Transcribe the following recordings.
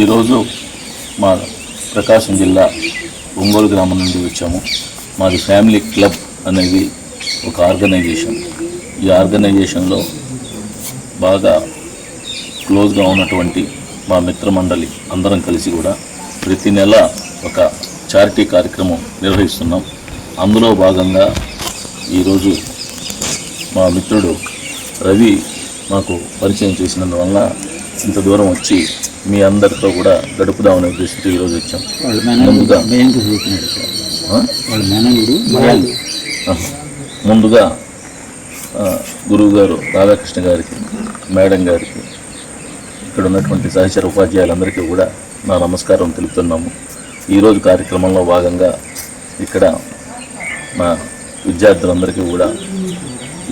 ఈరోజు మా ప్రకాశం జిల్లా ఒంగోలు గ్రామం నుండి వచ్చాము. మాది ఫ్యామిలీ క్లబ్ అనేది ఒక ఆర్గనైజేషన్. ఈ ఆర్గనైజేషన్లో బాగా క్లోజ్గా ఉన్నటువంటి మా మిత్రమండలి అందరం కలిసి కూడా ప్రతి నెల ఒక చారిటీ కార్యక్రమం నిర్వహిస్తున్నాం. అందులో భాగంగా ఈరోజు మా మిత్రుడు రవి మాకు పరిచయం చేసినందువల్ల ఇంత దూరం వచ్చి మీ అందరితో కూడా గడుపుదామనే ఉద్దేశంతో ఈరోజు వచ్చాం. ముందుగా గురువు గారు రాధాకృష్ణ గారికి, మేడం గారికి, ఇక్కడ ఉన్నటువంటి సహచర ఉపాధ్యాయులందరికీ కూడా నా నమస్కారం తెలుపుతున్నాము. ఈరోజు కార్యక్రమంలో భాగంగా ఇక్కడ మా విద్యార్థులందరికీ కూడా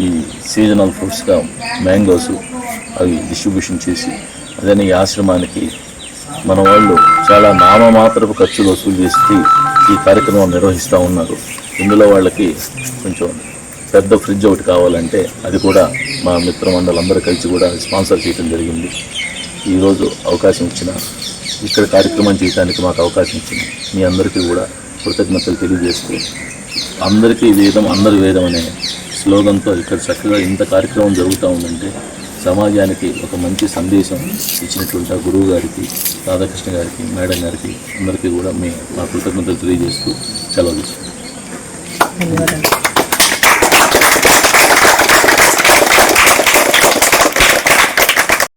ఈ సీజనల్ ఫ్రూట్స్గా మ్యాంగోస్ అవి డిస్ట్రిబ్యూషన్ చేసి, అదే ఈ ఆశ్రమానికి మన వాళ్ళు చాలా నామమాత్రపు ఖర్చులు వసూలు చేసి ఈ కార్యక్రమం నిర్వహిస్తూ ఉన్నారు. ఇందులో వాళ్ళకి కొంచెం పెద్ద ఫ్రిడ్జ్ ఒకటి కావాలంటే అది కూడా మా మిత్రమండలందరూ కలిసి కూడా స్పాన్సర్ చేయడం జరిగింది. ఈరోజు అవకాశం ఇచ్చిన, ఇక్కడ కార్యక్రమం చేయడానికి మాకు అవకాశం ఇచ్చిన మీ అందరికీ కూడా కృతజ్ఞతలు తెలియజేస్తూ, అందరికీ వేదం అందరి వేదం అనే స్లోగన్తో ఇక్కడ చక్కగా ఇంత కార్యక్రమం జరుగుతూ ఉందంటే సమాజానికి ఒక మంచి సందేశం ఇచ్చినటువంటి గురువు గారికి, రాధాకృష్ణ గారికి, మేడం గారికి అందరికీ కూడా మా కృతజ్ఞతలు తెలియజేస్తూ సెలవు తీసుకుంటాం.